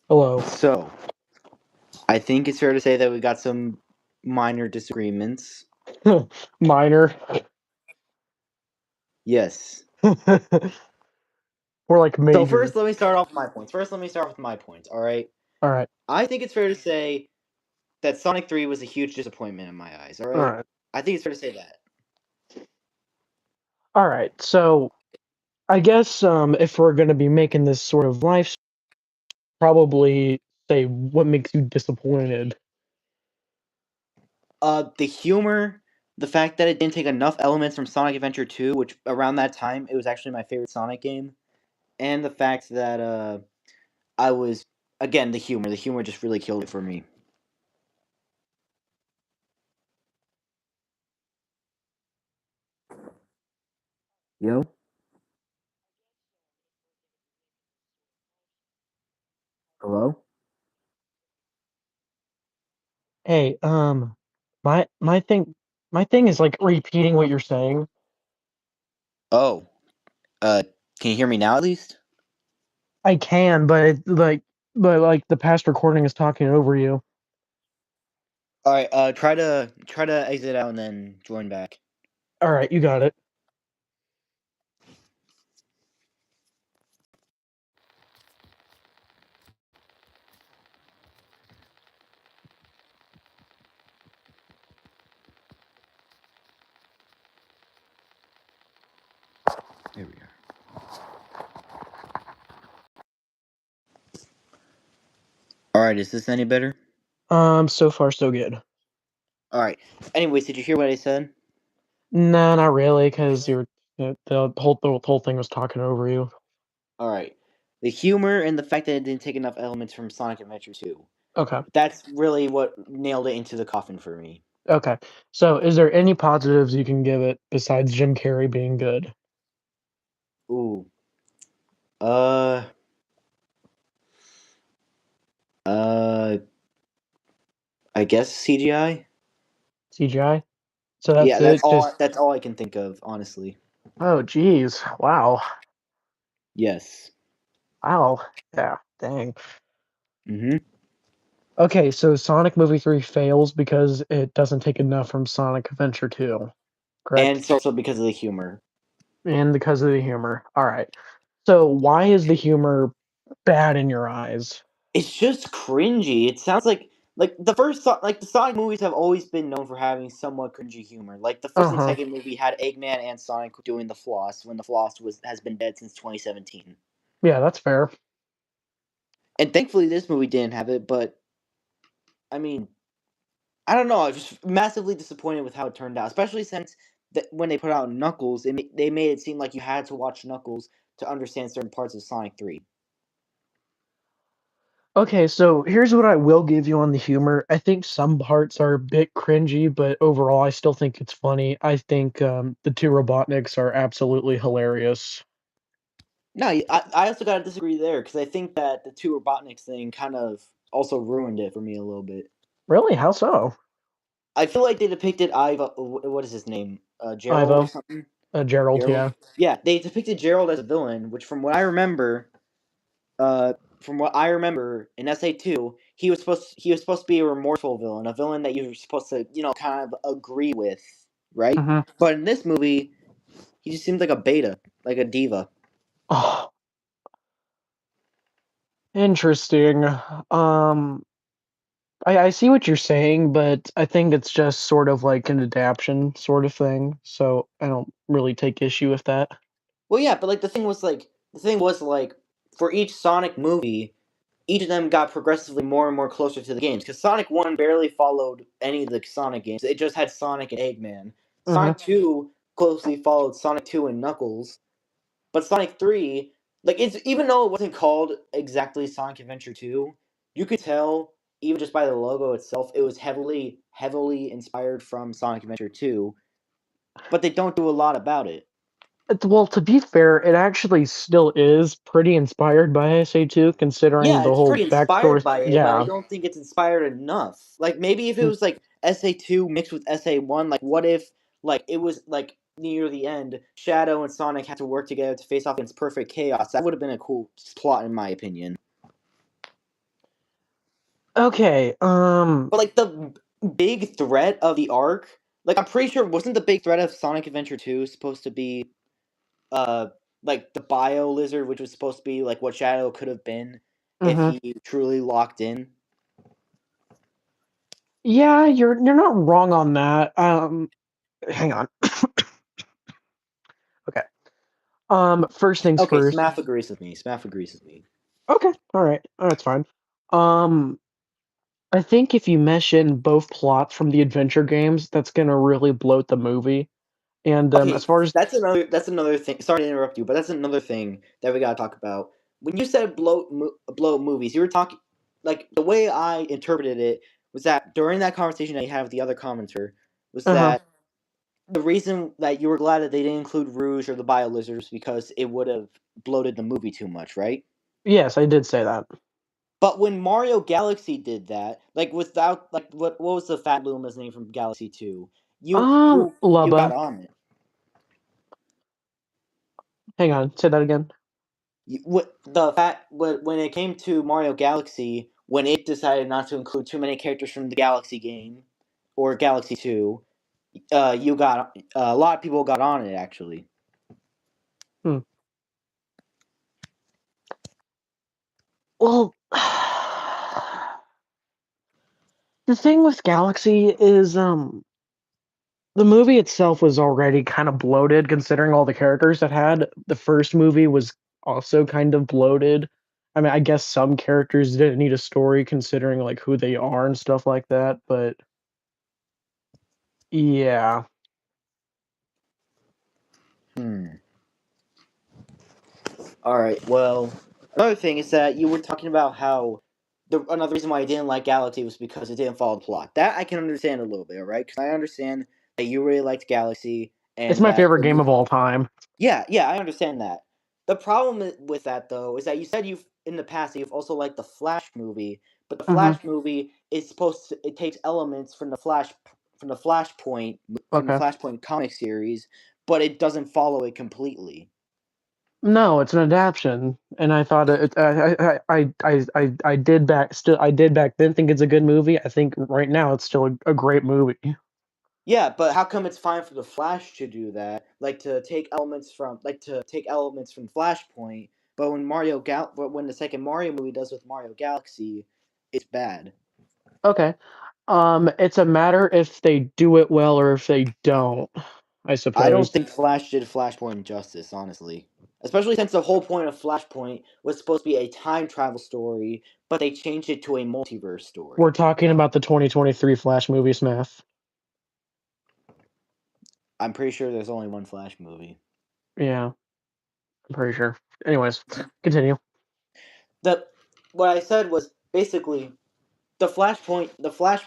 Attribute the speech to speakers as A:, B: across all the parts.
A: Hello.
B: So, I think it's fair to say that we got some minor disagreements.
A: Minor.
B: Yes.
A: Or like
B: So
A: major.
B: first, let me start off with my points. All right.
A: Alright.
B: I think it's fair to say that Sonic 3 was a huge disappointment in my eyes. All right.
A: Alright.
B: I think it's fair to say that.
A: Alright. So I guess if we're gonna be making this sort of life, probably say what makes you disappointed.
B: The humor, the fact that it didn't take enough elements from Sonic Adventure 2, which around that time it was actually my favorite Sonic game, and the fact that I was again the humor. The humor just really killed it for me. Yo. Hello.
A: Hey, my thing is like repeating what you're saying.
B: Oh. Uh. Can you hear me now at least?
A: I can, but the past recording is talking over you.
B: All right. Try to exit out and then join back.
A: Alright, you got it.
B: Here we are. All right. Is this any better?
A: So far so good.
B: All right. Anyways, did you hear what I said?
A: Nah, not really, because the whole thing was talking over you.
B: All right. The humor and the fact that it didn't take enough elements from Sonic Adventure 2.
A: Okay.
B: That's really what nailed it into the coffin for me.
A: Okay. So, is there any positives you can give it besides Jim Carrey being good?
B: Ooh. Uh. Uh. I guess CGI.
A: CGI? So
B: Yeah,
A: that's
B: that's
A: it?
B: all.
A: Just
B: That's all I can think of, honestly.
A: oh, geez, wow,
B: Yes.
A: wow, yeah, dang.
B: Mm-hmm.
A: Okay, so Sonic Movie 3 fails because it doesn't take enough from Sonic Adventure 2,
B: And
A: correct?
B: it's also because of the humor.
A: And because of the humor. All right. So why is the humor bad in your eyes?
B: It's just cringy. It sounds like like the Sonic movies have always been known for having somewhat cringy humor. Like the
A: Uh
B: first and
A: huh.
B: second movie had Eggman and Sonic doing the floss when the floss was has been dead since 2017.
A: Yeah, that's fair.
B: And thankfully this movie didn't have it, but I mean, I don't know, I was just massively disappointed with how it turned out, especially since that when they put out Knuckles, they made it seem like you had to watch Knuckles to understand certain parts of Sonic 3.
A: Okay, so here's what I will give you on the humor. I think some parts are a bit cringy, but overall, I still think it's funny. I think the two Robotniks are absolutely hilarious.
B: No, I also gotta disagree there because I think that the two Robotniks thing kind of also ruined it for me a little bit.
A: Really? How so?
B: I feel like they depicted Iva. What is his name? Gerald or
A: Ivo,
B: something.
A: Gerald,
B: Gerald.
A: yeah.
B: Yeah, they depicted Gerald as a villain, which from what I remember in SA2, he was supposed to be a remorseful villain, a villain that you were supposed to kind of agree with, right?
A: Mm-hmm.
B: But in this movie, he just seems like a beta, like a diva.
A: Oh, interesting. Um, I see what you're saying, but I think it's just sort of like an adaptation sort of thing. So I don't really take issue with that.
B: Well, yeah, but like the thing was like for each Sonic movie, each of them got progressively more and more closer to the games. Because Sonic One barely followed any of the Sonic games; it just had Sonic and Eggman.
A: Mm-hmm.
B: Sonic Two closely followed Sonic Two and Knuckles, but Sonic Three, like it's even though it wasn't called exactly Sonic Adventure Two, you could tell even just by the logo itself, it was heavily inspired from Sonic Adventure Two. But they don't do a lot about it.
A: Well, to be fair, it actually still is pretty inspired by SA2, considering
B: Yeah,
A: the
B: it's
A: whole
B: pretty inspired
A: backstory.
B: by it, but I
A: Yeah.
B: don't think it's inspired enough. Like maybe if it
A: Mm,
B: was like SA2 mixed with SA1, like what if like it was like near the end, Shadow and Sonic had to work together to face off against Perfect Chaos. That would have been a cool plot in my opinion.
A: Okay,
B: But like the big threat of the arc, like I'm pretty sure wasn't the big threat of Sonic Adventure 2 supposed to be uh like the bio lizard, which was supposed to be like what Shadow could have been if
A: mhm.
B: he truly locked in.
A: Yeah, you're not wrong on that. Hang on. Okay. First things
B: Okay,
A: first.
B: Smath agrees with me. Smath agrees with me.
A: Okay, all right. Oh, that's fine. Um, I think if you mesh in both plots from the adventure games, that's gonna really bloat the movie. And as
B: Okay,
A: far as
B: that's another thing. Sorry to interrupt you, but that's another thing that we gotta talk about. When you said bloat movies, you were talking like the way I interpreted it was that during that conversation that you had with the other commenter was
A: uh-huh.
B: that the reason that you were glad that they didn't include Rouge or the Bio Lizards because it would have bloated the movie too much, right?
A: Yes, I did say that.
B: But when Mario Galaxy did that, like without like what was the Fat Luma's name from Galaxy 2? You got
A: Lubba.
B: on it.
A: Hang on, say that again.
B: When it came to Mario Galaxy, when it decided not to include too many characters from the Galaxy game or Galaxy 2, you got a lot of people got on it actually.
A: Hmm. Well, the thing with Galaxy is the movie itself was already kind of bloated considering all the characters it had. The first movie was also kind of bloated. I mean, I guess some characters didn't need a story considering like who they are and stuff like that, but yeah.
B: Hmm. All right. Well, another thing is that you were talking about how another reason why I didn't like Galaxy was because it didn't follow the plot. That I can understand a little bit, right? Because I understand that you really liked Galaxy
A: It's
B: and
A: my
B: that
A: favorite
B: the
A: game of
B: movie.
A: all time.
B: Yeah, yeah, I understand that. The problem with that though is that you said you've in the past you've also liked the Flash movie, but the
A: Mhm.
B: Flash movie is supposed to it takes elements from the
A: Okay.
B: Flashpoint comic series, but it doesn't follow it completely.
A: No, it's an adaptation, and I thought I did back then think it's a good movie. I think right now it's still a great movie.
B: Yeah, but how come it's fine for the Flash to do that? Like to take elements from Flashpoint, but but when the second Mario movie does with Mario Galaxy, it's bad.
A: Okay. It's a matter if they do it well or if they don't, I
B: I don't
A: suppose.
B: think Flash did Flashpoint justice, honestly. Especially since the whole point of Flashpoint was supposed to be a time travel story, but they changed it to a multiverse
A: We're
B: story.
A: talking about the 2023 Flash movie, Smith.
B: I'm pretty sure there's only one Flash movie.
A: Yeah, I'm pretty sure. Anyways, continue.
B: The what I said was basically the Flash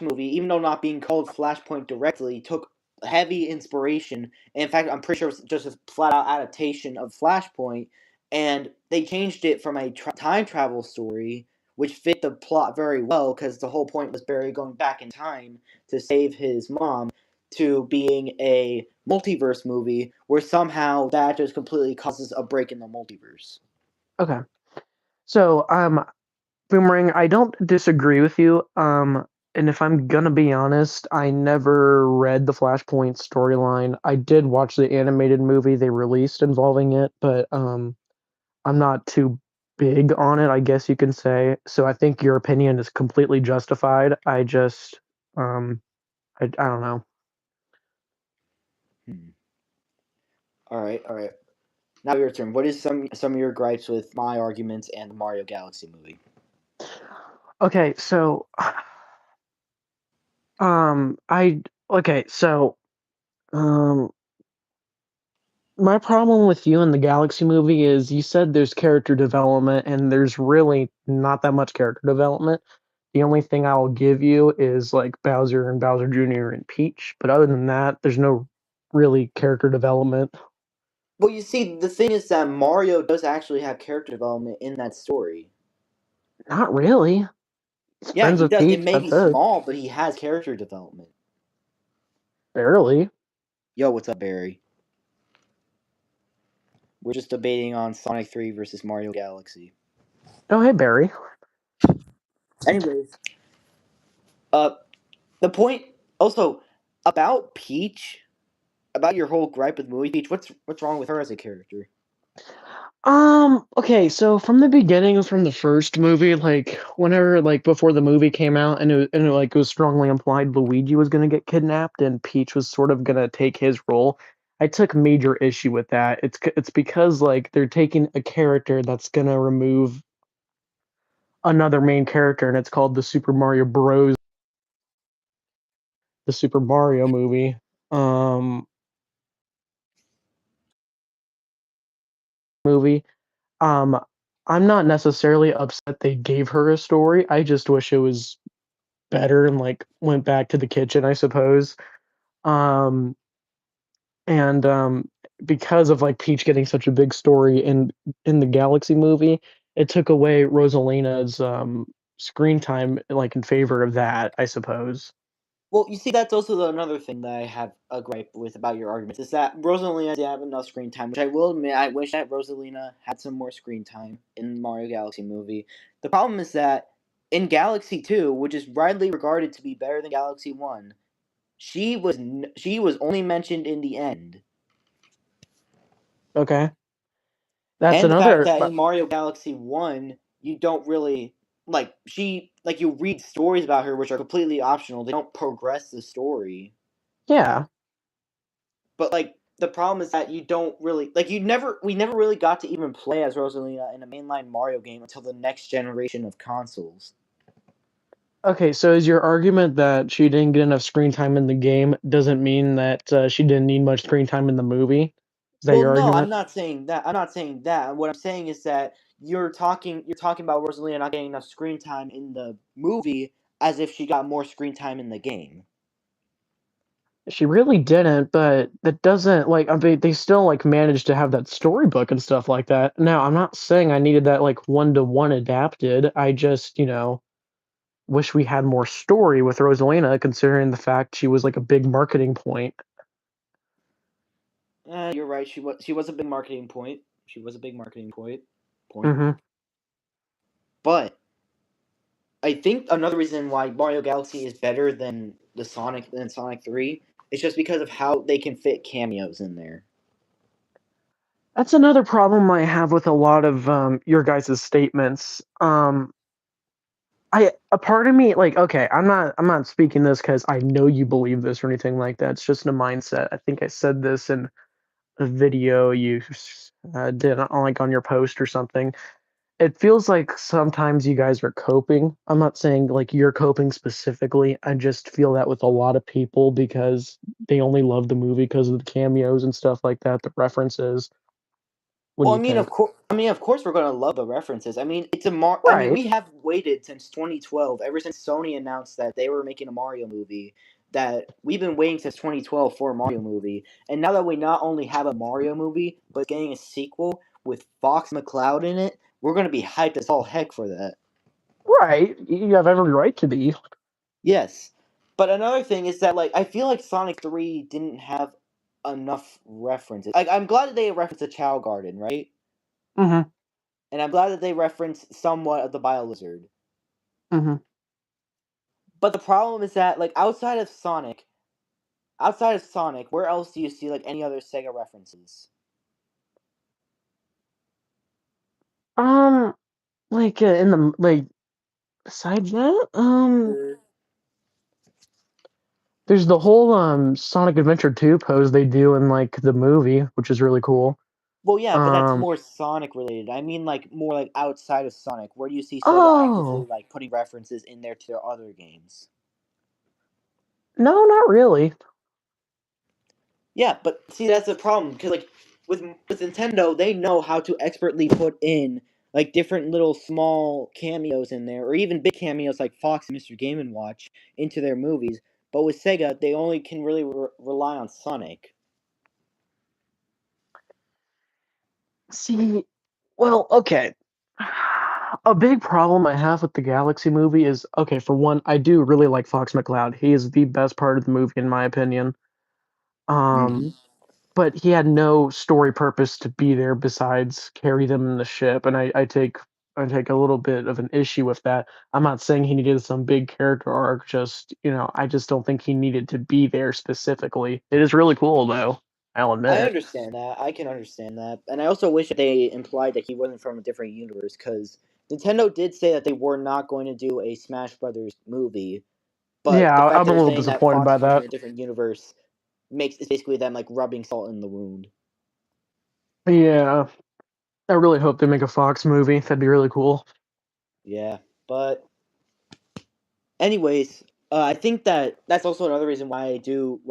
B: movie, even though not being called Flashpoint directly, took heavy inspiration. And in fact, I'm pretty sure it was just a flat out adaptation of Flashpoint, and they changed it from a time travel story, which fit the plot very well because the whole point was Barry going back in time to save his mom, to being a multiverse movie where somehow that just completely causes a break in the multiverse.
A: Okay. So, Boomerang, I don't disagree with you. And if I'm gonna be honest, I never read the Flashpoint storyline. I did watch the animated movie they released involving it, but I'm not too big on it, I guess you can say. So I think your opinion is completely justified. I just um I don't know.
B: Hmm. All right, all right. Now your turn. What is some of your gripes with my arguments and the Mario Galaxy movie?
A: Okay, so I okay, so um my problem with you in the Galaxy movie is you said there's character development and there's really not that much character development. The only thing I'll give you is like Bowser and Bowser Jr. and Peach, but other than that, there's no really character development.
B: Well, you see, the thing is that Mario does actually have character development in that story.
A: Not really. He's
B: Yeah,
A: friends
B: he
A: with
B: does. It
A: Peach,
B: may be
A: that's it.
B: small, but he has character development.
A: Barely.
B: Yo, what's up, Barry? We're just debating on Sonic 3 versus Mario Galaxy.
A: Oh, hey, Barry.
B: Anyways, Uh, the point also about Peach, about your whole gripe with movie Peach. What's wrong with her as a character?
A: Okay, so from the beginning, from the first movie, like whenever, like before the movie came out, like it was strongly implied Luigi was gonna get kidnapped and Peach was sort of gonna take his role. I took major issue with that. It's because like they're taking a character that's gonna remove another main character, and it's called the Super Mario movie. Um, movie. Um, I'm not necessarily upset they gave her a story. I just wish it was better and like went back to the kitchen, I suppose. Um, and because of like Peach getting such a big story in the Galaxy movie, it took away Rosalina's screen time like in favor of that, I suppose.
B: Well, you see, that's also another thing that I have a gripe with about your arguments is that Rosalina didn't have enough screen time, which I will admit, I wish that Rosalina had some more screen time in the Mario Galaxy movie. The problem is that in Galaxy 2, which is widely regarded to be better than Galaxy 1, she was only mentioned in the end.
A: Okay. That's
B: And the fact
A: another
B: that in Mario Galaxy 1, you don't really like you read stories about her which are completely optional. They don't progress the story.
A: yeah.
B: But like the problem is that you don't really like you never we never really got to even play as Rosalina in a mainline Mario game until the next generation of consoles.
A: Okay, so is your argument that she didn't get enough screen time in the game doesn't mean that she didn't need much screen time in the movie? Is that
B: Well,
A: your
B: no, I'm
A: argument?
B: not saying that. I'm not saying that. What I'm saying is that you're talking about Rosalina not getting enough screen time in the movie as if she got more screen time in the game.
A: She really didn't, but that doesn't like I mean they still like managed to have that storybook and stuff like that. Now, I'm not saying I needed that like one-to-one adapted. I just, wish we had more story with Rosalina considering the fact she was like a big marketing point.
B: You're right. She was a big marketing point. She was a big marketing point.
A: Mhm.
B: But I think another reason why Mario Galaxy is better than Sonic 3 is just because of how they can fit cameos in there.
A: That's another problem I have with a lot of your guys' statements. A part of me like okay, I'm not speaking this because I know you believe this or anything like that. It's just a mindset. I think I said this in a video you did like on your post or something. It feels like sometimes you guys are coping. I'm not saying like you're coping specifically. I just feel that with a lot of people because they only love the movie because of the cameos and stuff like that, the references. What do
B: Well,
A: you think?
B: of course, we're gonna love the references. I mean,
A: Right.
B: we have waited since 2012, ever since Sony announced that they were making a Mario movie. That we've been waiting since 2012 for a Mario movie, and now that we not only have a Mario movie, but getting a sequel with Fox McCloud in it, we're gonna be hyped as all heck for that.
A: Right. You have every right to be.
B: Yes. But another thing is that like I feel like Sonic 3 didn't have enough references. Like I'm glad that they referenced the Chow Garden, right?
A: Mhm.
B: And I'm glad that they referenced somewhat of the Bio Lizard.
A: Mhm.
B: But the problem is that like outside of Sonic, where else do you see like any other Sega references?
A: Um like in the like besides that, there's the whole Sonic Adventure 2 pose they do in like the movie, which is really cool.
B: Well, yeah, but that's
A: Um
B: more Sonic related. I mean like more like outside of Sonic. Where do you see Sega actively
A: oh,
B: like putting references in there to their other games?
A: no, not really.
B: Yeah, but see that's the problem because like with Nintendo, they know how to expertly put in like different little small cameos in there, or even big cameos like Fox and Mr. Game and Watch into their movies. But with Sega, they only can really rely on Sonic.
A: See, well, okay. A big problem I have with the Galaxy movie is okay, for one, I do really like Fox McCloud. He is the best part of the movie in my opinion.
B: Hmm.
A: Um, but he had no story purpose to be there besides carry them in the ship, and I take I take a little bit of an issue with that. I'm not saying he needed some big character arc, just, I just don't think he needed to be there specifically. It is really cool though, I'll
B: I
A: admit.
B: understand that. I can understand that, and I also wish that they implied that he wasn't from a different universe because Nintendo did say that they were not going to do a Smash Brothers movie, but
A: Yeah,
B: the fact
A: I'm
B: that
A: a
B: they're
A: little
B: saying that
A: disappointed
B: Fox
A: by
B: is from
A: that.
B: a different universe makes it's basically them like rubbing salt in the wound.
A: Yeah, I really hope they make a Fox movie. That'd be really cool.
B: Yeah, but anyways, I think that that's also another reason why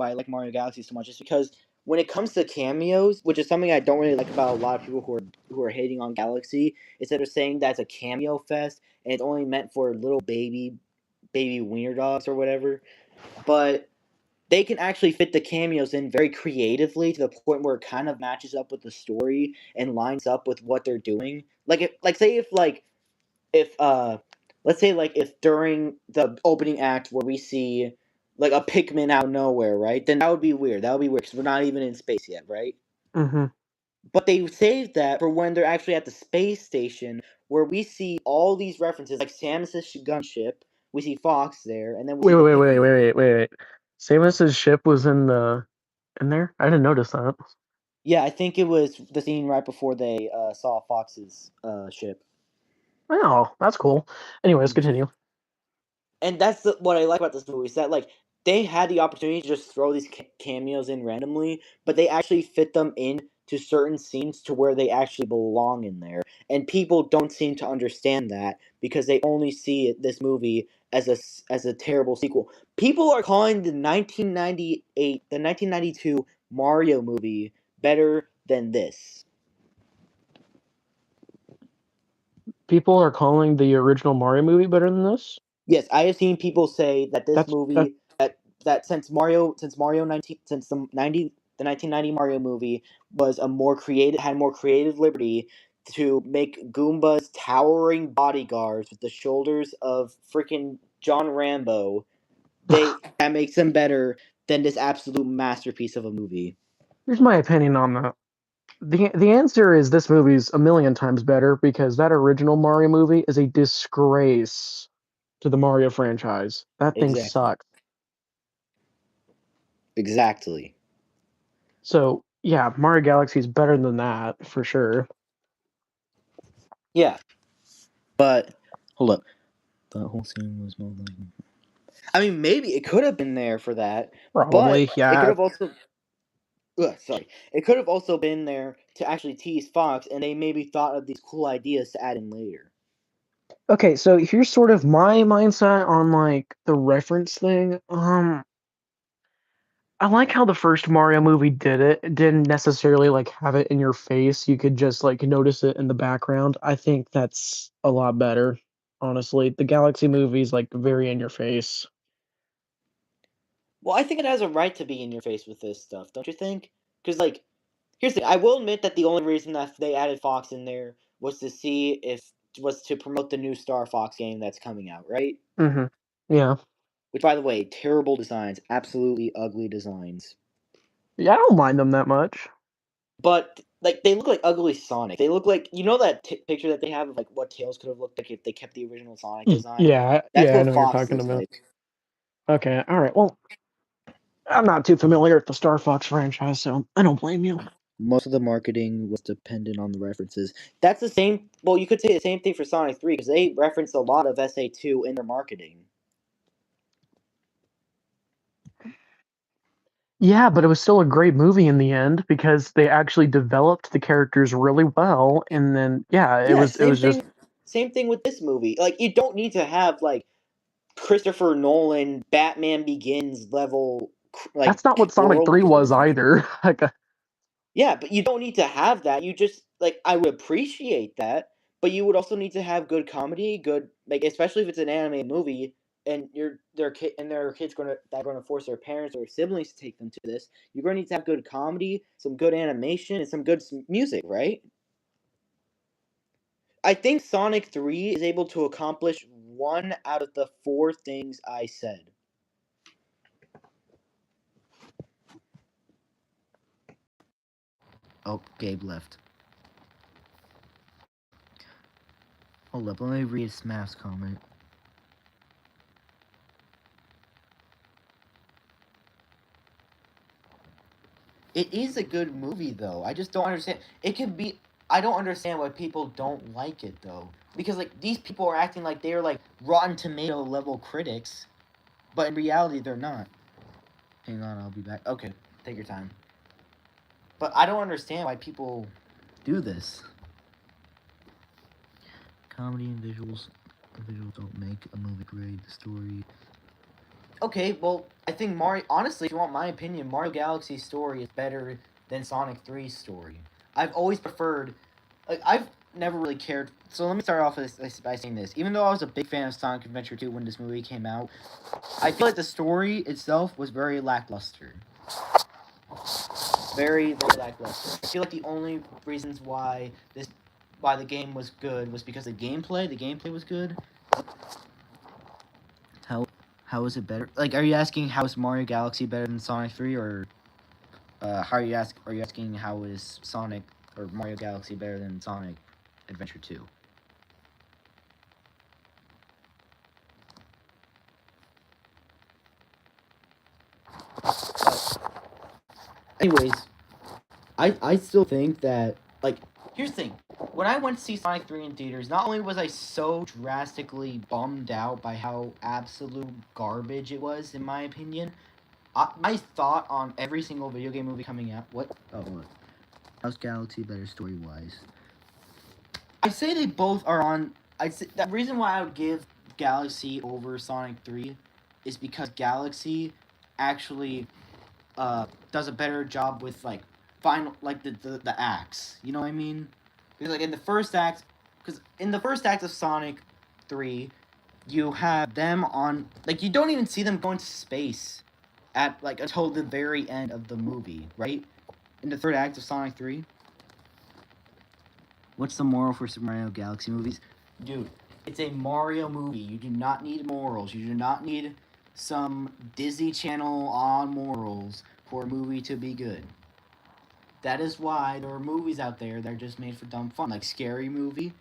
B: I like Mario Galaxy so much is because when it comes to cameos, which is something I don't really like about a lot of people who are hating on Galaxy, is that they're saying that it's a cameo fest and it's only meant for little baby wiener dogs or whatever. But they can actually fit the cameos in very creatively to the point where it kind of matches up with the story and lines up with what they're doing. Like say if let's say like if during the opening act where we see like a Pikmin out of nowhere, right? Then that would be weird. That would be weird because we're not even in space yet, right?
A: Hmm.
B: But they saved that for when they're actually at the space station where we see all these references, like Samus's gunship. We see Fox there, and then we see
A: Wait,
B: the
A: wait, wait, wait,
B: Pikmin.
A: wait, wait, wait. Samus's ship was in there? I didn't notice that.
B: Yeah, I think it was the scene right before they saw Fox's ship.
A: Oh, that's cool. Anyways, continue.
B: And what I like about this movie is that like they had the opportunity to just throw these cameos in randomly, but they actually fit them in to certain scenes to where they actually belong in there. And people don't seem to understand that because they only see this movie as a terrible sequel. People are calling the 1992 Mario movie better than this.
A: People are calling the original Mario movie better than this?
B: Yes, I have seen people say that this
A: That
B: movie that since Mario 19 since the 1990 Mario movie was a more creative had more creative liberty to make Goombas towering bodyguards with the shoulders of freaking John Rambo. They that makes them better than this absolute masterpiece of a movie.
A: Here's my opinion on that. The answer is this movie's a million times better because that original Mario movie is a disgrace to the Mario franchise. That thing
B: Exactly.
A: sucks.
B: Exactly.
A: So yeah, Mario Galaxy is better than that for sure.
B: Yeah, but hold up. The whole scene was more like I mean, maybe it could have been there for that, but
A: Probably,
B: it could
A: yeah.
B: have also. Ugh, sorry, it could have also been there to actually tease Fox, and they maybe thought of these cool ideas to add in later.
A: Okay, so here's sort of my mindset on like the reference thing. I like how the first Mario movie did it. It didn't necessarily like have it in your face. You could just like notice it in the background. I think that's a lot better, honestly. The Galaxy movie is like very in your face.
B: Well, I think it has a right to be in your face with this stuff, don't you think? Because like, here's the thing. I will admit that the only reason that they added Fox in there was to see if was to promote the new Star Fox game that's coming out, right?
A: Hmm. Yeah.
B: Which, by the way, terrible designs, absolutely ugly designs.
A: Yeah, I don't mind them that much.
B: But like they look like ugly Sonic. They look like that picture that they have of like what Tails could have looked like if they kept the original Sonic design.
A: Yeah,
B: That's
A: yeah, I
B: what
A: know what you're
B: Fox
A: talking
B: looks
A: about.
B: like.
A: Okay, all right. Well, I'm not too familiar with the Star Fox franchise, so I don't blame you.
B: Most of the marketing was dependent on the references. That's the same. Well, you could say the same thing for Sonic 3 because they referenced a lot of SA2 in their marketing.
A: Yeah, but it was still a great movie in the end because they actually developed the characters really well, and then yeah, it
B: Yeah,
A: was it
B: same
A: was just
B: thing. Same thing with this movie. Like you don't need to have like Christopher Nolan Batman Begins level
A: that's not what Sonic
B: world
A: 3 was
B: building.
A: either. Like,
B: Yeah, but you don't need to have that. You just like I would appreciate that, but you would also need to have good comedy, good like especially if it's an anime movie and their kids going to force their parents or siblings to take them to this. You're going to need to have good comedy, some good animation, and some good music, right? I think Sonic 3 is able to accomplish one out of the four things I said. Oh, Gabe left. Hold up, let me read Smash's comment. It is a good movie, though. I just don't understand. It could be. I don't understand why people don't like it, though. Because, like, these people are acting like they're, like, Rotten Tomato level critics. But in reality, they're not. Hang on, I'll be back. Okay, take your time. But I don't understand why people do this. Comedy and visuals. Visuals don't make a movie great. The story. Okay, well, I think Mario. Honestly, if you want my opinion, Mario Galaxy's story is better than Sonic 3's story. I've always preferred. Like, I've never really cared. So let me start off by saying this. Even though I was a big fan of Sonic Adventure 2 when this movie came out, I feel like the story itself was very lackluster. Very, very lackluster. I feel like the only reasons why the game was good was because the gameplay was good. How how is it better? Like, are you asking how is Mario Galaxy better than Sonic 3, or how are you asking how is Sonic or Mario Galaxy better than Sonic Adventure 2? But anyways, I still think that, like, here's the thing. When I went to see Sonic 3 in theaters, not only was I so drastically bummed out by how absolute garbage it was, in my opinion, my thought on every single video game movie coming out. What? Oh, what? How's Galaxy better story wise? I say they both are on. I say the reason why I would give Galaxy over Sonic 3 is because Galaxy actually does a better job with, like, final, like, the acts. You know what I mean? Because, like, in the first act, of Sonic 3, you have them on, like, you don't even see them go into space at, like, until the very end of the movie, right? In the third act of Sonic 3. What's the moral for Super Mario Galaxy movies? Dude, it's a Mario movie. You do not need morals. You do not need some Disney Channel on morals for a movie to be good. That is why there are movies out there that are just made for dumb fun, like Scary Movie.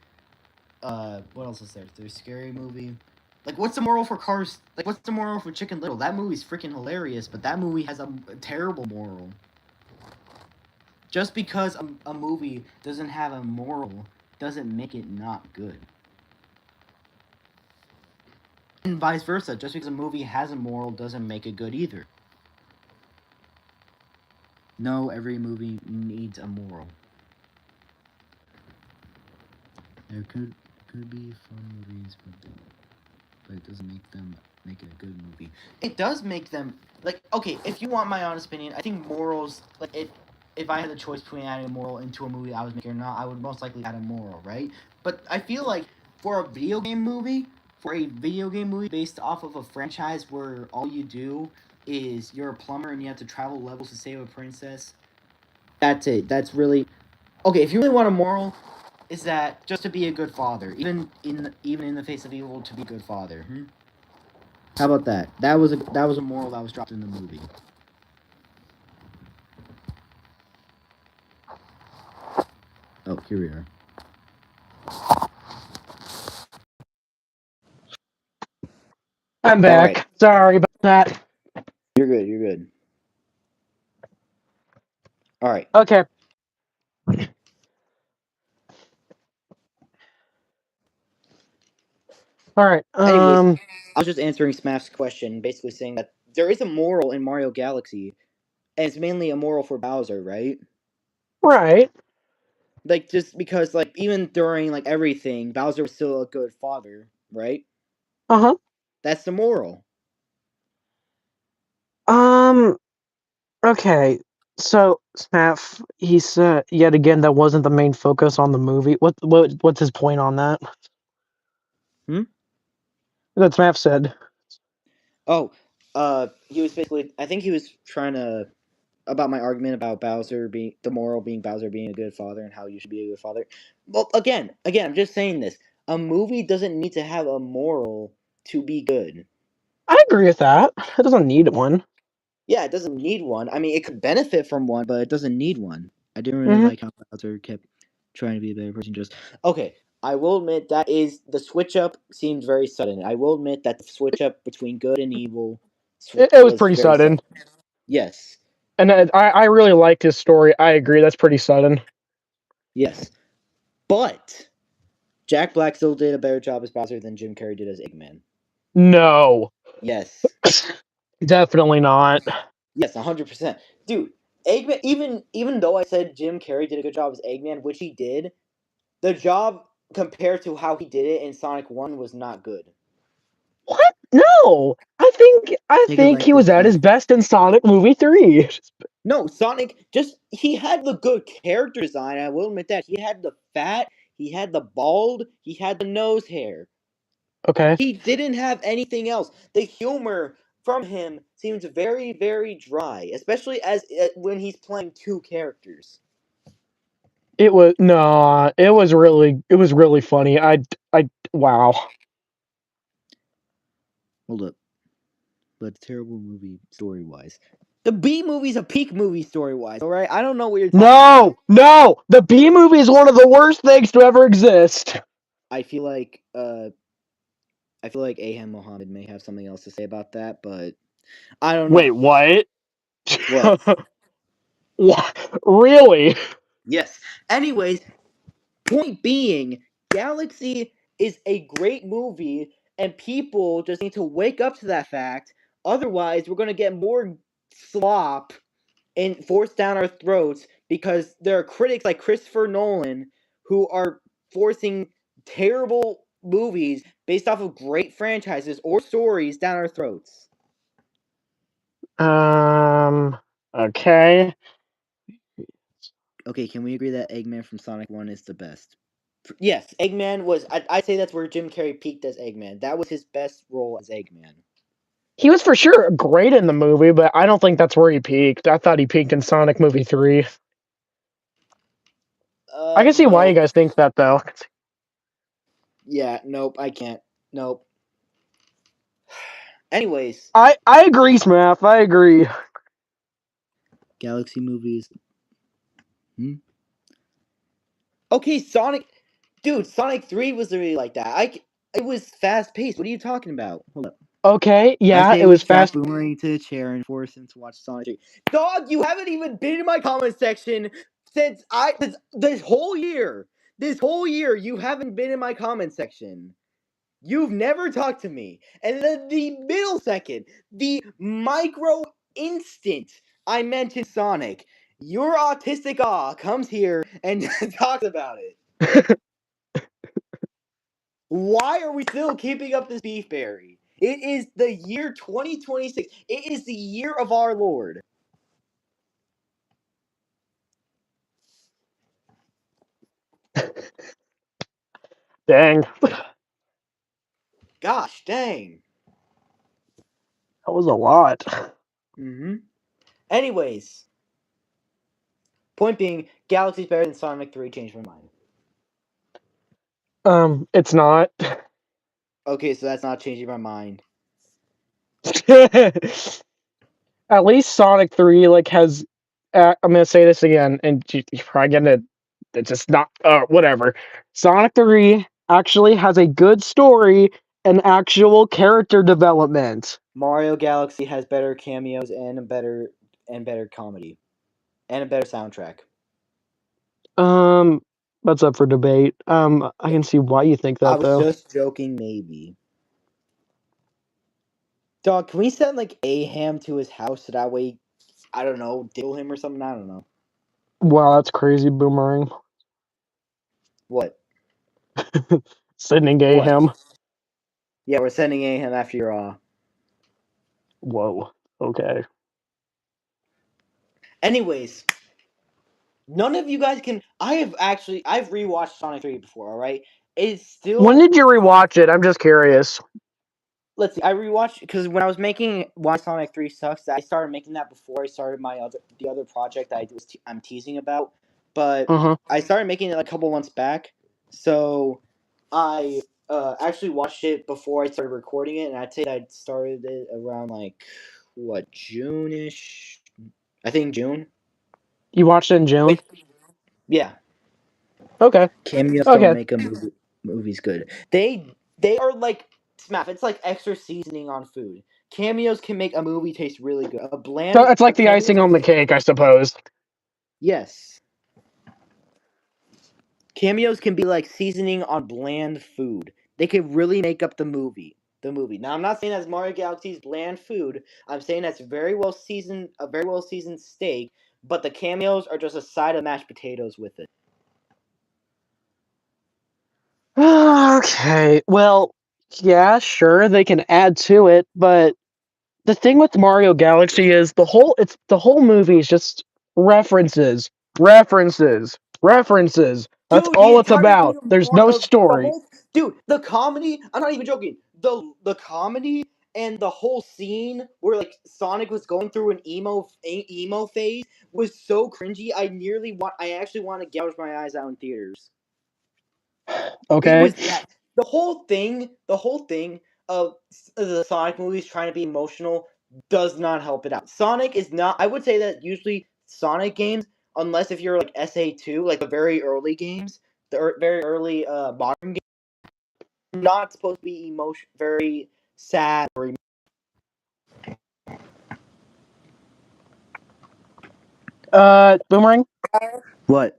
B: What else is there? There's Scary Movie. Like, what's the moral for Cars? Like, what's the moral for Chicken Little? That movie's freaking hilarious, but that movie has a terrible moral. Just because a movie doesn't have a moral doesn't make it not good. And vice versa. Just because a movie has a moral doesn't make it good either. No, every movie needs a moral. There could be fun movies, but it doesn't make it a good movie. It does make them, like, okay. If you want my honest opinion, I think morals, like, if I had the choice between adding a moral into a movie I was making or not, I would most likely add a moral, right? But I feel like for a video game movie, based off of a franchise where all you do is you're a plumber and you have to travel levels to save a princess. That's it. That's really okay. If you really want a moral, is that just to be a good father, even in the face of evil, to be a good father. How about that? That was a moral that was dropped in the movie. Oh, here we are.
A: I'm
B: All right.
A: back. Sorry about that.
B: You're good. You're good. All right.
A: Okay. All right.
B: Anyways, I was just answering Smash's question, basically saying that there is a moral in Mario Galaxy, and it's mainly a moral for Bowser, right?
A: Right.
B: Like, just because, like, even during, like, everything, Bowser was still a good father, right?
A: Uh-huh.
B: That's the moral.
A: Um, okay. So, Snap, he said yet again that wasn't the main focus on the movie. What's his point on that?
B: Hmm?
A: That Snap said.
B: Oh, he was basically. I think he was trying to about my argument about Bowser being the moral being Bowser being a good father and how you should be a good father. Well, again, I'm just saying this. A movie doesn't need to have a moral to be good.
A: I agree with that. It doesn't need one.
B: Yeah, it doesn't need one. I mean, it could benefit from one, but it doesn't need one. I didn't really
A: Mm-hmm.
B: like how Bowser kept trying to be a better person. Just okay. I will admit that is the switch up seems very sudden. I will admit that the switch up between good and evil
A: It was
B: was
A: pretty
B: very
A: sudden,
B: sudden. Yes,
A: and I really liked his story. I agree, that's pretty sudden.
B: yes, but Jack Black still did a better job as Bowser than Jim Carrey did as Eggman.
A: No,
B: Yes,
A: definitely not.
B: yes, 100%, dude. Eggman, even though I said Jim Carrey did a good job as Eggman, which he did, the job compared to how he did it in Sonic One was not good.
A: What? No, I
B: Take a
A: think
B: like
A: he
B: this.
A: was at his best in Sonic Movie 3.
B: No, Sonic just he had the good character design. I will admit that he had the fat, he had the bald, he had the nose hair.
A: Okay,
B: He didn't have anything else. The humor from him seems very, very dry, especially as when he's playing two characters.
A: it was no, it was really funny. Wow.
B: Hold up, but terrible movie story wise. The B movie's a peak movie story wise. All right, I don't know what you're talking about.
A: No, no, the B movie is one of the worst things to ever exist.
B: I feel like I feel like Ahem Mohammed may have something else to say about that, but I don't know.
A: Wait, what?
B: What?
A: What? Really?
B: Yes. Anyways, point being, Galaxy is a great movie, and people just need to wake up to that fact. Otherwise, we're going to get more slop and forced down our throats because there are critics like Christopher Nolan who are forcing terrible movies based off of great franchises or stories down our throats.
A: Um. Okay.
B: Okay, can we agree that Eggman from Sonic 1 is the best? Yes, Eggman was. I'd say that's where Jim Carrey peaked as Eggman. That was his best role as Eggman.
A: He was for sure great in the movie, but I don't think that's where he peaked. I thought he peaked in Sonic Movie 3. I can see why you
B: No.
A: guys think that, though.
B: Yeah, nope, I can't. Nope. Anyways,
A: I agree, Smath. I agree.
B: Galaxy movies. Hmm? Okay, Sonic. Dude, Sonic 3 was really like that. It was fast paced. What are you talking about? Hold up.
A: Okay,
B: I
A: yeah,
B: say
A: it
B: we
A: was
B: strap
A: fast.
B: Boomerang to a chair and force him to watch Sonic 3. Dog, you haven't even been in my comment section since this whole year. This whole year, you haven't been in my comment section. You've never talked to me. And then the middle second, the micro instant I mentioned Sonic, your autistic awe comes here and talks about it. Why are we still keeping up this beefberry? It is the year 2026. It is the year of our Lord.
A: Dang, that
B: Gosh dang.
A: was a lot.
B: Mm-hmm. Anyways, point being, Galaxy's better than Sonic 3. Changed my mind.
A: It's not.
B: Okay, so that's not changing my mind.
A: At least Sonic 3 like has I'm gonna say this again, and you're probably gonna it's just not whatever. Sonic 3 actually has a good story and actual character development.
B: Mario Galaxy has better cameos and better comedy and a better soundtrack.
A: Um that's up for debate. I can see why you think
B: I
A: that
B: was
A: though.
B: just joking, maybe. Dog, can we send like Aham to his house so that way, I don't know, diddle him or something? I don't know.
A: Wow, that's crazy, Boomerang.
B: What?
A: Sydney
B: What?
A: Gayhem.
B: Yeah, we're sending Aham after your
A: Whoa. Okay.
B: Anyways, none of you guys can. I've rewatched Sonic 3 before. All right, it's
A: When
B: still.
A: did you rewatch it? I'm just curious.
B: Let's see. I rewatched because when I was making Why Sonic 3 Sucks, I started making that before I started the other project that I'm teasing about. But
A: Uh-huh.
B: I started making it a couple months back, so I actually watched it before I started recording it, and I'd say I started it around like what June-ish. I think June.
A: You watched it in June?
B: Wait, yeah.
A: Okay.
B: Cameos don't
A: Okay.
B: make a movie. movies good. They are like Smaff. It's like extra seasoning on food. Cameos can make a movie taste really good.
A: So it's
B: A
A: like the
B: cameos
A: icing on
B: can
A: the
B: make
A: cake, I suppose.
B: yes. Cameos can be like seasoning on bland food. They can really make up the movie. The movie. Now I'm not saying that's Mario Galaxy's bland food. I'm saying that's a very well seasoned steak, but the cameos are just a side of mashed potatoes with it.
A: Okay, well, yeah, sure, they can add to it, but the thing with Mario Galaxy is the whole movie is just references, references, references. That's
B: Dude, the
A: all it's
B: entire thing
A: about.
B: of
A: There's no
B: the
A: story.
B: whole dude, the comedy. I'm not even joking. The comedy and the whole scene where like Sonic was going through an emo phase was so cringy. I actually want to gouge my eyes out in theaters. It
A: Okay.
B: was that the whole thing of the Sonic movies trying to be emotional does not help it out. Sonic is not. I would say that usually Sonic games, unless if you're like SA2, like the very early games, very early modern games, are not supposed to be very sad or
A: Boomerang.
B: what?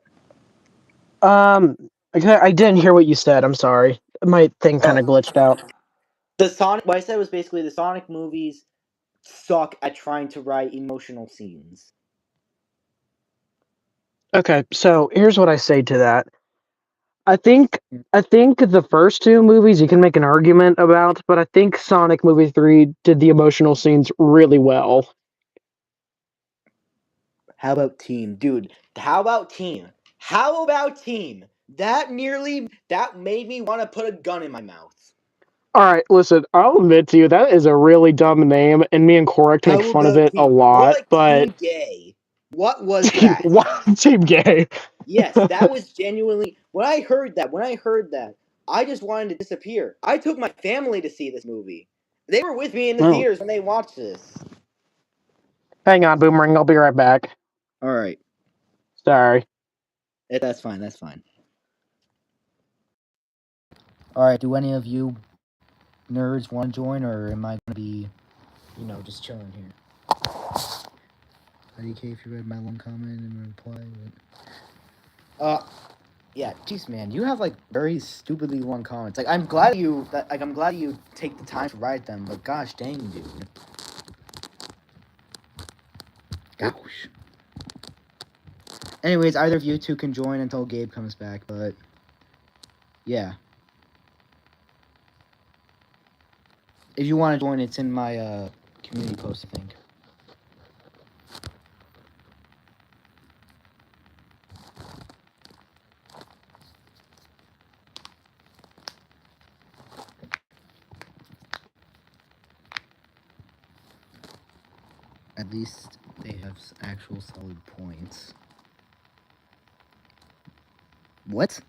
A: Um, I didn't hear what you said. I'm sorry. My thing kind
B: Oh,
A: of glitched out.
B: the Sonic. What I said was basically the Sonic movies suck at trying to write emotional scenes.
A: Okay, so here's what I say to that. I think I think the first two movies you can make an argument about, but I think Sonic Movie 3 did the emotional scenes really well.
B: How about team, dude? How about team? How about team? That made me want to put a gun in my mouth.
A: All right, listen, I'll admit to you that is a really dumb name, and me and Korak make
B: How
A: fun of
B: about
A: it a
B: team? More
A: lot,
B: like
A: but
B: team gay. What was
A: Team,
B: that?
A: what? Team Gay.
B: Yes, that was genuinely when I heard that. I just wanted to disappear. I took my family to see this movie. They were with me in the
A: Oh,
B: theaters when they watched this.
A: hang on, Boomerang, I'll be right back.
B: All right,
A: Sorry.
B: that's fine. That's fine. All right. Do any of you nerds want to join, or am I gonna be, just chilling here? IDK, if you read my long comment and reply. Yeah, jeez, man, you have like very stupidly long comments. Like, I'm glad you take the time to write them. But gosh, dang, dude. Gosh. Anyways, either of you two can join until Gabe comes back. But yeah, if you want to join, it's in my community post, I think. At least they have actual solid points. What?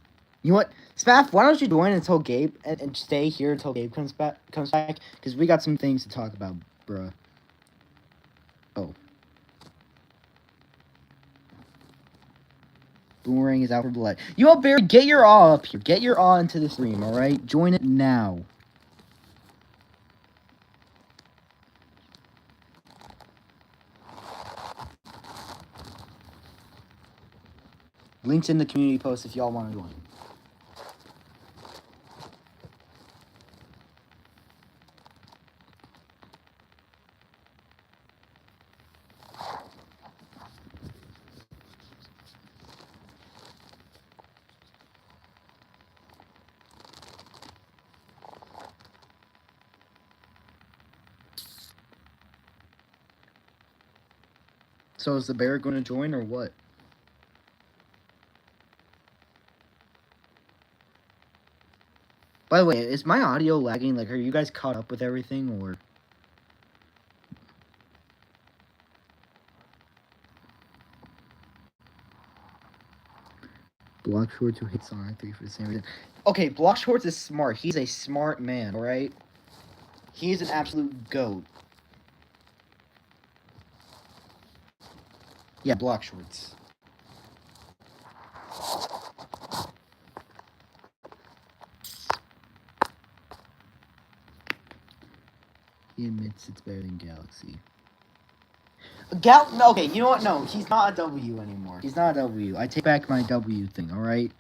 B: You know what, Spaff? Why don't you join until Gabe and stay here until Gabe comes back? Because we got some things to talk about, bruh. Oh, Boomerang is out for blood. You all, Barry, get your awe up here. Get your awe into the stream. All right, join it now. Links in the community post if y'all want to join. So is the bear going to join or what? By the way, is my audio lagging? Like, are you guys caught up with everything or? Block Shorts who hit Sonic 3 for the same reason. Okay, Block Shorts is smart. He's a smart man, alright? He's an absolute goat. Yeah, Block Shorts. He admits it's better than Galaxy. Okay, you know what? No, he's not a W anymore. He's not a W. I take back my W thing, alright?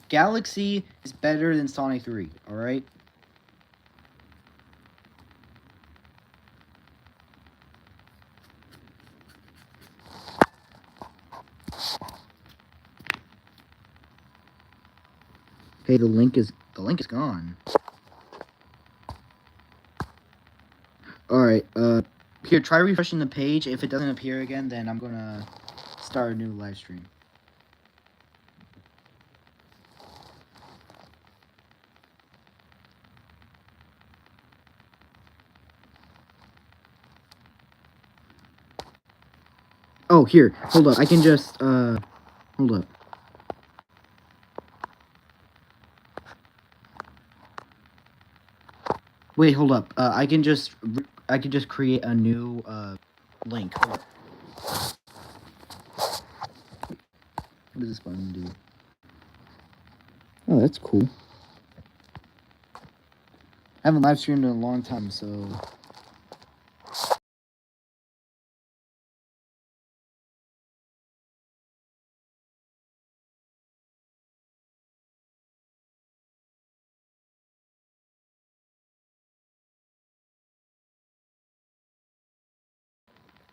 B: Galaxy is better than Sonic 3, alright? Hey, the link is gone. Alright, here, try refreshing the page. If it doesn't appear again, then I'm gonna start a new live stream. Oh, here, hold up. I can just, hold up. Wait, hold up. I can just create a new, link. Hold up. What does this button do? Oh, that's cool. I haven't live streamed in a long time, so...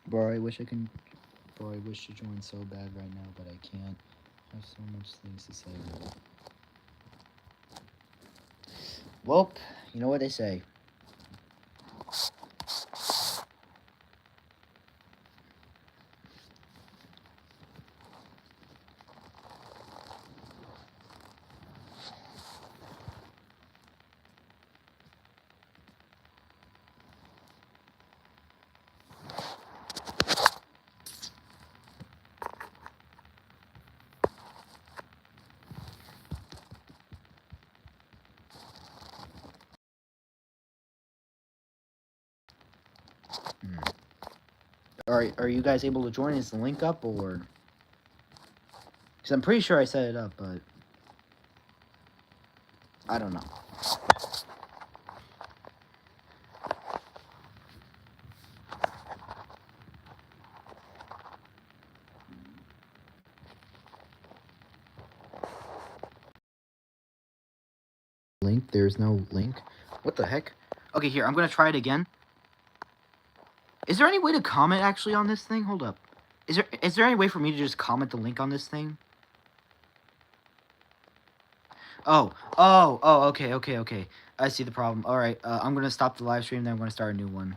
B: Bro, I wish to join so bad right now, but I can't. I have so much things to say. Well, you know what they say. Are you guys able to join? Is the link up, or... Because I'm pretty sure I set it up, but... I don't know. Link? There's no link? What the heck? Okay, here, I'm gonna try it again. Is there any way to comment, actually, on this thing? Hold up. Is there any way for me to just comment the link on this thing? Oh, okay. I see the problem. Alright, I'm gonna stop the live stream, then I'm gonna start a new one.